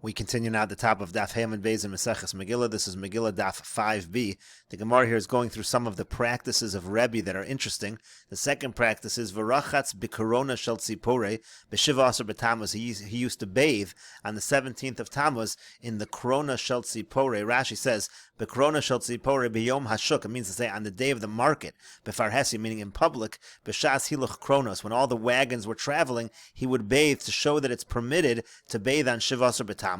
We continue now at the top of Daf Yomi Gemara and Meseches Megillah. This is Megillah Daf 5b. The Gemara here is going through some of the practices of Rebbe that are interesting. The second practice is V'rachatz b'korona shel tzipore b'shiva asar b'Tammuz. He used to bathe on the 17th of Tammuz in the korona shel tzipore. Rashi says b'korona shel tzipore b'yom hashuk. It means to say on the day of the market. B'farhesi, meaning in public. B'shas hiluch kronos, when all the wagons were traveling, he would bathe to show that it's permitted to bathe on shiva asar b'Tammuz.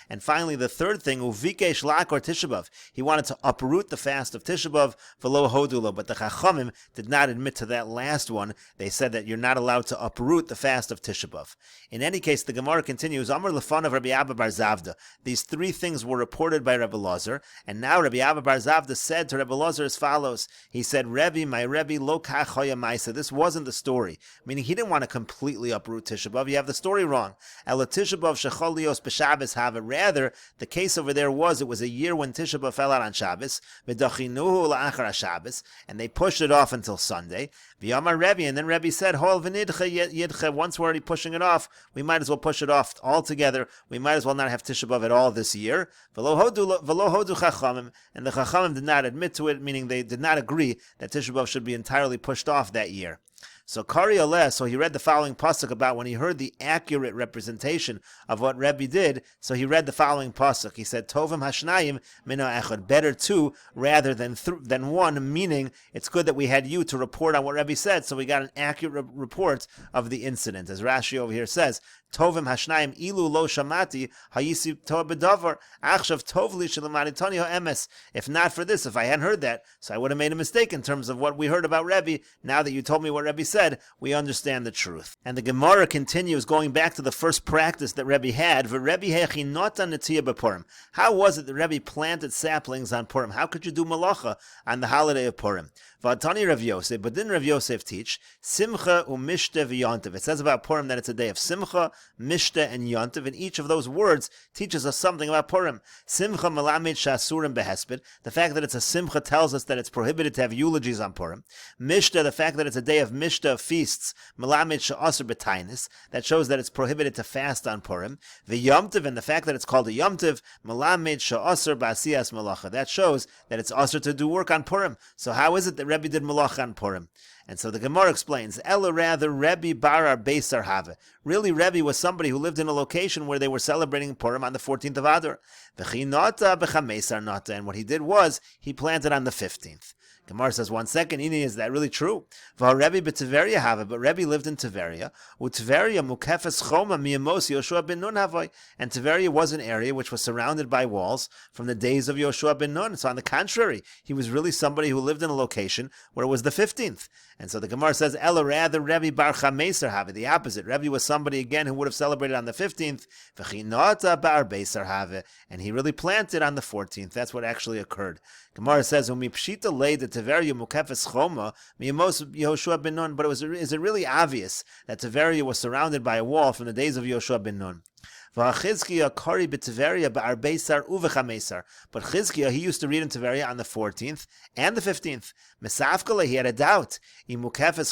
And finally, the third thing, uvikesh lakor Tisha B'av. He wanted to uproot the fast of Tisha B'av, v'lo hodulo, but the Chachamim did not admit to that last one. They said that you're not allowed to uproot the fast of Tisha B'av. In any case, the Gemara continues, Amar lefan of Rabbi Abba bar Zavda. These three things were reported by Rabbi Lazar, and now Rabbi Abba bar Zavda said to Rabbi Lazar as follows. He said, Rebbe, my Rebbe, lo kach hoya maisa. This wasn't the story, meaning he didn't want to completely uproot Tisha B'av. You have the story wrong. Ela Tisha B'av shechol lios b'Shabbos have. Rather, the case over there was it was a year when Tisha B'av fell out on Shabbos, v'dachinuhu la'achar HaShabbos, and they pushed it off until Sunday. V'yamar Rebbe, and then Rebbe said, Hol v'nidcha yidcha. Once we're already pushing it off, we might as well push it off altogether. We might as well not have Tisha B'av at all this year. V'lo hodu chachamim, and the chachamim did not admit to it, meaning they did not agree that Tisha B'av should be entirely pushed off that year. So Kari Aleh, so he read the following pasuk about when he heard the accurate representation of what Rebbe did. So he read the following pasuk. He said, "Tovim hashnayim mino echad." Better two rather than one. Meaning, it's good that we had you to report on what Rebbe said, so we got an accurate report of the incident. As Rashi over here says, Tovim hashnayim ilu lo shamati hayisi tov bedavar achshav tovli shelamaditani ha'emes. If not for this, if I hadn't heard that, so I would have made a mistake in terms of what we heard about Rebbe. Now that you told me what Rebbe said, we understand the truth. And the Gemara continues going back to the first practice that Rebbe had. How was it that Rebbe planted saplings on Purim? How could you do malacha on the holiday of Purim? V'atani Rav Yosef, but didn't Rav Yosef teach Simcha u'Mishta v'Yontiv? It says about Purim that it's a day of Simcha, Mishta, and Yontiv, and each of those words teaches us something about Purim. Simcha melamed shasurim behesped. The fact that it's a Simcha tells us that it's prohibited to have eulogies on Purim. Mishta, the fact that it's a day of Mishta, of feasts, melamed sha'asur b'tainis, that shows that it's prohibited to fast on Purim. V'Yomtiv, and the fact that it's called a Yomtiv, melamed sha'asur ba'asiyas malacha, that shows that it's asur to do work on Purim. So how is it that Rebbe did malacha on Purim? And so the Gemara explains, Ella rather Rebbe bar Beisar have. Really, Rebbe was somebody who lived in a location where they were celebrating Purim on the 14th of Adar. V'chinata b'chameisar nata, and what he did was he planted on the 15th. Gemara says, 1 second, is that really true? Rebbe b'Tiveria have it, but Rebbe lived in Tiveria. U'Tiveria mukefes choma miyamos Yoshua ben Nun havoy, and Tiveria was an area which was surrounded by walls from the days of Yoshua ben Nun. So on the contrary, he was really somebody who lived in a location where it was the 15th. And so the Gemara says, Ella rather Rebbe bar chameser have it, the opposite. Rebbe was somebody again who would have celebrated on the 15th. V'chinata bar beisar have it, and he really planted on the 14th. That's what actually occurred. Gemara says, "Umipshita lay the Tiveria mukefes choma miyamos Yoshua ben Nun." But is it really obvious that Tiveria was surrounded by a wall from the days of Yoshua ben Nun? But Chizkiah, he used to read in Tiveria on the 14th and the 15th. Mesafkala, he had a doubt. He wasn't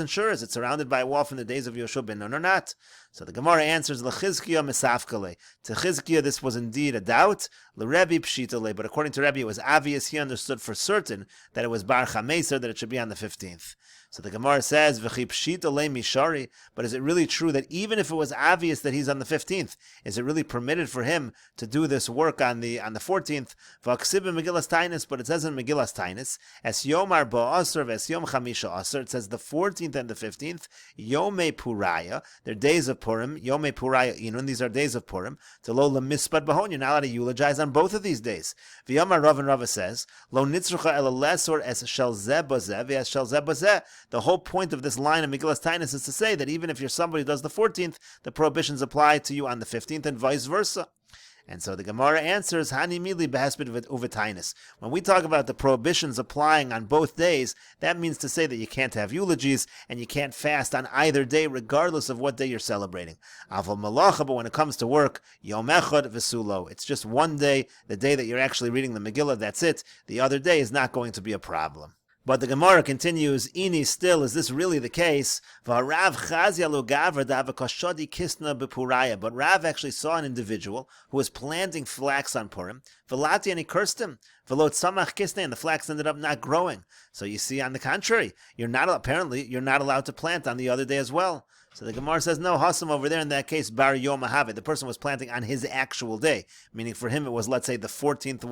sure. Is it surrounded by a wall from the days of Yoshua ben Nun or not? So the Gemara answers, L'chizkiah mesafkale. To Chizkiah, this was indeed a doubt. L'Rebbe pshitale. But according to Rebbe, it was obvious. He understood for certain that it was bar chameser, that it should be on the 15th. So the Gemara says, V'chi pshitale mishari. But is it really true that even if it was obvious that he's on the 15th, is it really permitted for him to do this work on the 14th? V'aksib in Megillah Tainis, but it says in Megillah Tainis, Es yom arba asr v'es yom chamisha asr. It says the 14th and the 15th, Yomei Puraya. They're days of Purim. Yomei Puraya Inun. These are days of Purim. To lo lemispad bahon. You're not allowed to eulogize on both of these days. V'yomar Rav and Rava says, Lo nitzrucha el lesor es shel zeh bazeh v'es shel zeh bazeh. The whole point of this line of Megillah Tainis is to say that even if you're somebody who does the 14th, the prohibitions apply to you on the 15th and vice versa. And so the Gemara answers, Hani mili behesped uvetainis. When we talk about the prohibitions applying on both days, that means to say that you can't have eulogies and you can't fast on either day, regardless of what day you're celebrating. Aval malacha, but when it comes to work, yom echad v'sulo. It's just one day, the day that you're actually reading the Megillah, that's it. The other day is not going to be a problem. But the Gemara continues, Ini still, is this really the case? But Rav actually saw an individual who was planting flax on Purim, Velati, and he cursed him. Velot samach kisne, and the flax ended up not growing. So you see, on the contrary, you're not allowed to plant on the other day as well. So the Gemara says, no, Hasam over there, in that case, Bar Yom Have. The person was planting on his actual day. Meaning for him, it was, let's say, the 14th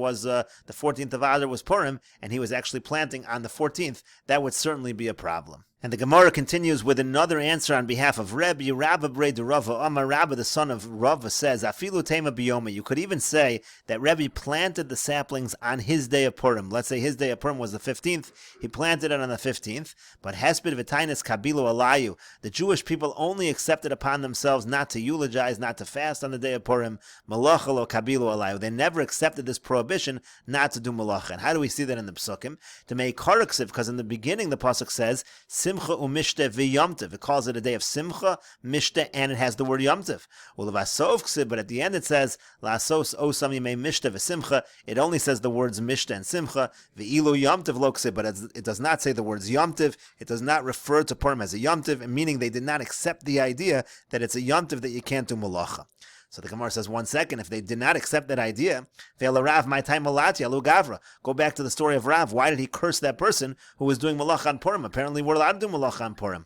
of Adar was Purim, and he was actually planting on the 14th. That would certainly be a problem. And the Gemara continues with another answer on behalf of Rebbe. Rabba Brei de Rava, Amar Rabba, the son of Rava, says, Afilu Tema Biyoma. You could even say that Rebbe planted the saplings on his day of Purim. Let's say his day of Purim was the 15th. He planted it on the 15th. But Hesped V'Tainis Kabilu Alayu. The Jewish people only accepted upon themselves not to eulogize, not to fast on the day of Purim. Malacha lo Kabilu Alayu. They never accepted this prohibition not to do malacha. And how do we see that in the Psukim? To make Karaksiv, because in the beginning the Pasuk says, Simcha u'mishte v'yomtiv. It calls it a day of Simcha, Mishte, and it has the word Yomtiv. But at the end it says, La'asos osam yimei mishte v'simcha. It only says the words Mishte and Simcha. V'ilu Yomtiv lo ksib, but it does not say the words Yomtiv. It does not refer to Purim as a Yomtiv, meaning they did not accept the idea that it's a Yomtiv that you can't do malacha. So the Gemara says, 1 second, if they did not accept that idea, go back to the story of Rav. Why did he curse that person who was doing malacha on Purim? Apparently we're allowed to do malacha on Purim.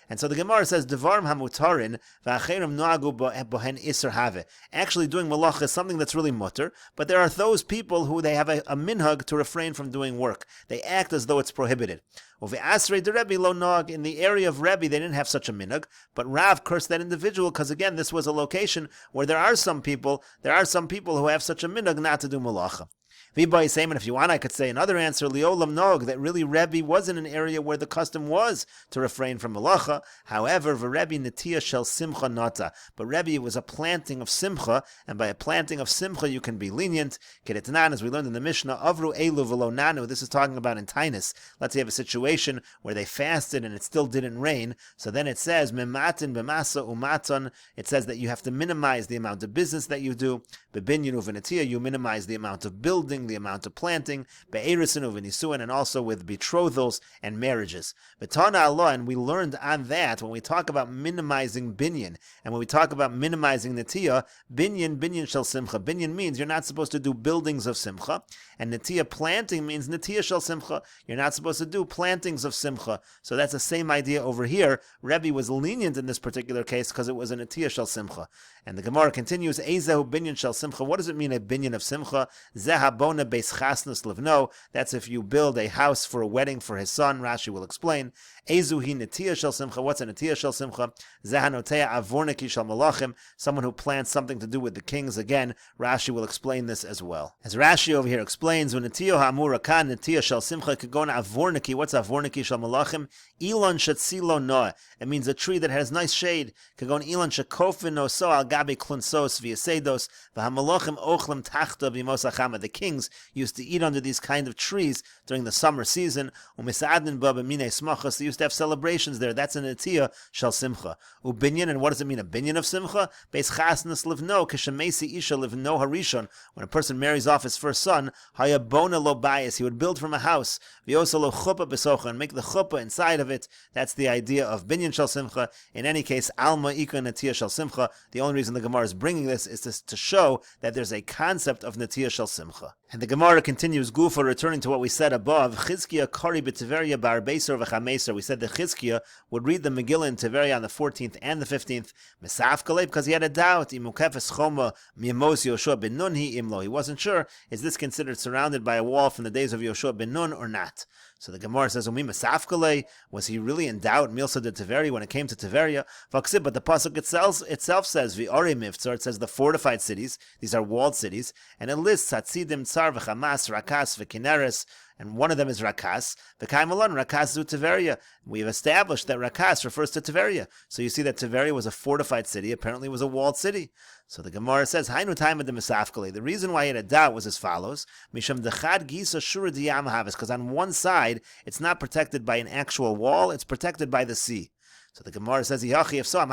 And so the Gemara says, Devarim hamutarin v'acherim noagu bohen iser have. Actually, doing malacha is something that's really mutter, but there are those people who they have a minhag to refrain from doing work. They act as though it's prohibited. In the area of Rebbe, they didn't have such a minhag, but Rav cursed that individual because, again, this was a location where there are some people who have such a minhag not to do malacha. And if you want, I could say another answer, Liolam Nog, that really Rebbe was in an area where the custom was to refrain from malacha. However, Rebbe Netiya Shel Simcha Nata. But Rebbe was a planting of Simcha, and by a planting of Simcha you can be lenient. Kedetanan, as we learned in the Mishnah, Avru Elu V'lo Nanu. This is talking about in Tainus. Let's say you have a situation where they fasted and it still didn't rain. So then it says, Mematin B'masa Umaton. It says that you have to minimize the amount of business that you do. Bebinyanu V'netiya, you minimize the amount of building, the amount of planting, be'erisin uvenisuin, and also with betrothals and marriages. V'tana Allah, and we learned on that when we talk about minimizing binyan, and when we talk about minimizing netiyah, binyan shel simcha. Binyan means you're not supposed to do buildings of simcha, and netiyah planting means netiyah shel simcha. You're not supposed to do plantings of simcha. So that's the same idea over here. Rebbe was lenient in this particular case because it was a netiyah shel simcha. And the Gemara continues, Ezehu binyan shel simcha. What does it mean, a binyan of simcha? Zehabona beis chasnus livno. That's if you build a house for a wedding for his son. Rashi will explain. Ezuhi netiyah shel simcha. What's a netiyah shel simcha? Zehanotea avorniki shel malachim. Someone who plants something to do with the kings. Again, Rashi will explain this as well. As Rashi over here explains, when netiyah ha'amura kan netiyah shel simcha kagona avorniki. What's avorniki shel malachim? Elon shetzilo noah. It means a tree that has nice shade. Kagon elon shekofin no so al gabi klunsos v'yasedos v'hamalachim ochlim tachta v'mosachama. The kings used to eat under these kind of trees during the summer season. Umisadnin ba b'minei smachos. They used to have celebrations there. That's an netiyah shel simcha. Ubinyan, and what does it mean, a binyan of simcha? Beis chasnas livno k'shemesi isha livno harishon. When a person marries off his first son, hayabona lo bayis, he would build from a house. V'yosa lo chuppah besocha, and make the chuppah inside of it. That's the idea of binyan shel simcha. In any case, alma ika netiyah shel simcha. The only reason the Gemara is bringing this is to show that there's a concept of netiyah shel simcha. And the Gemara continues, Gufa, returning to what we said above, Chizkiya kari b'Tiveria bar beisor v'chameser. We said that Chizkiya would read the Megillah in Tiveria on the 14th and the 15th, Mesaf Kalei, because he had a doubt, Imukefes choma mi'emos Yoshua ben Nun hi imlo. He wasn't sure, is this considered surrounded by a wall from the days of Yoshua ben Nun or not? So the Gemara says, was he really in doubt, Milsa de Tiveri, when it came to Tiveria? But the Pasuk itself says, V'ore mivtzar, it says the fortified cities, these are walled cities, and it lists Hatzidim, Tsar, V'chamas, Rakas, V'kineres, and one of them is Rakas. V'kaimalon, Rakas zu Tiveria. We have established that Rakas refers to Tiveria. So you see that Tiveria was a fortified city, apparently it was a walled city. So the Gemara says, Hainu taima de misafkali. The reason why he had a doubt was as follows: Misham dechad gisa shura diyam havis, because on one side it's not protected by an actual wall; it's protected by the sea. So the Gemara says, if so,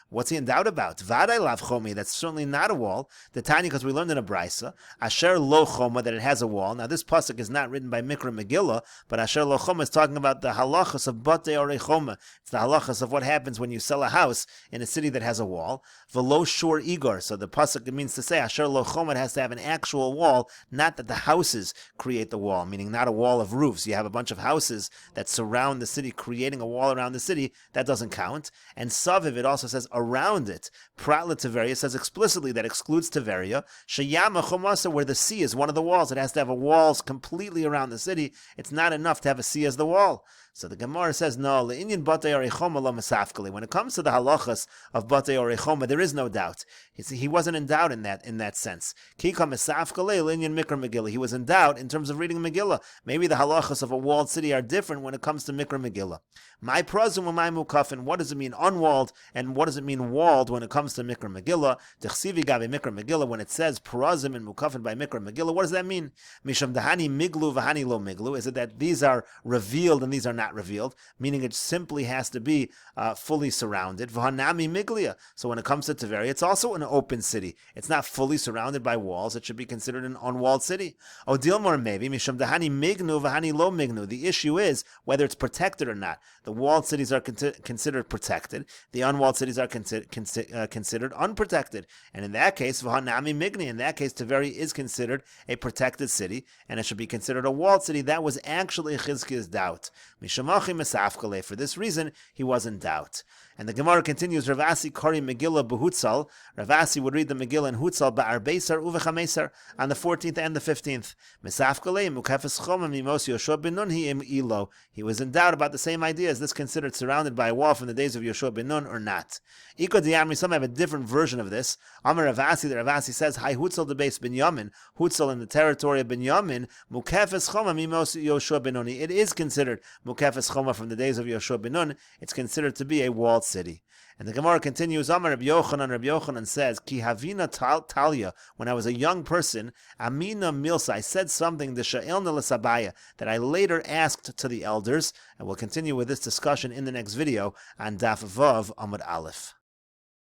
what's he in doubt about? Vaday lav chomi, that's certainly not a wall. The Tanya, because we learned in a brisa, asher lo choma, that it has a wall. Now this pasuk is not written by Mikra Megillah, but asher lo choma is talking about the halachas of batei orei choma. It's the halachas of what happens when you sell a house in a city that has a wall. Velo shur igor, so the pasuk means to say asher lo choma, it has to have an actual wall, not that the houses create the wall, meaning not a wall of roofs. You have a bunch of houses that surround the city, creating a wall around the city. That doesn't count. And Saviv, it also says around it. Pratla Tiveria says explicitly that excludes Tiveria. Sheyama Chomasa, where the sea is one of the walls. It has to have a walls completely around the city. It's not enough to have a sea as the wall. So the Gemara says, no, le'inyan batei orei choma lo masafkali. When it comes to the halachas of batei orei choma, there is no doubt. He wasn't in doubt in that sense. Kika masafkali le'inyan mikra Megillah. He was in doubt in terms of reading Megillah. Maybe the halachas of a walled city are different when it comes to mikra Megillah. My prazum and my mukafin. What does it mean unwalled and what does it mean walled when it comes to mikra Megillah? Dechsivi gabe mikra Megillah. When it says prazum and mukafin by mikra Megillah, what does that mean? Misham dahani miglu v'hani lo miglu. Is it that these are revealed and these are not revealed, meaning it simply has to be fully surrounded. V'hanami miglia. So when it comes to Tiveria, it's also an open city. It's not fully surrounded by walls. It should be considered an unwalled city. Odilmor maybe misham dahani mignu v'hani lo mignu. The issue is whether it's protected or not. The walled cities are considered protected. The unwalled cities are considered unprotected. And in that case, v'hanami migni. In that case, Tiveria is considered a protected city, and it should be considered a walled city. That was actually Chizkiah's doubt. For this reason, he was in doubt. And the Gemara continues, Ravasi Kari Megillah Behutzal. Ravasi would read the Megillah in Hutzal Ba'arbeisar Uvechameisar on the 14th and the 15th. He was in doubt about the same idea. Is this considered surrounded by a wall from the days of Yoshua ben Nun or not? Some have a different version of this. Amar Ravasi, the Ravasi says, Hai Hutzal the base Binyamin, Hutzal in the territory of Binyamin, Mukefes Choma Mimos Yoshua ben Nun. It is considered Mukefes Choma from the days of Yoshua ben Nun. It's considered to be a walled city. And the Gemara continues, Amar Rabbi Yochanan says, Ki havina talia, when I was a young person, Amina Milsa, I said something, the Sha'ilna l'Sabaya, that I later asked to the elders, and we'll continue with this discussion in the next video on Daf Vav Amud Aleph.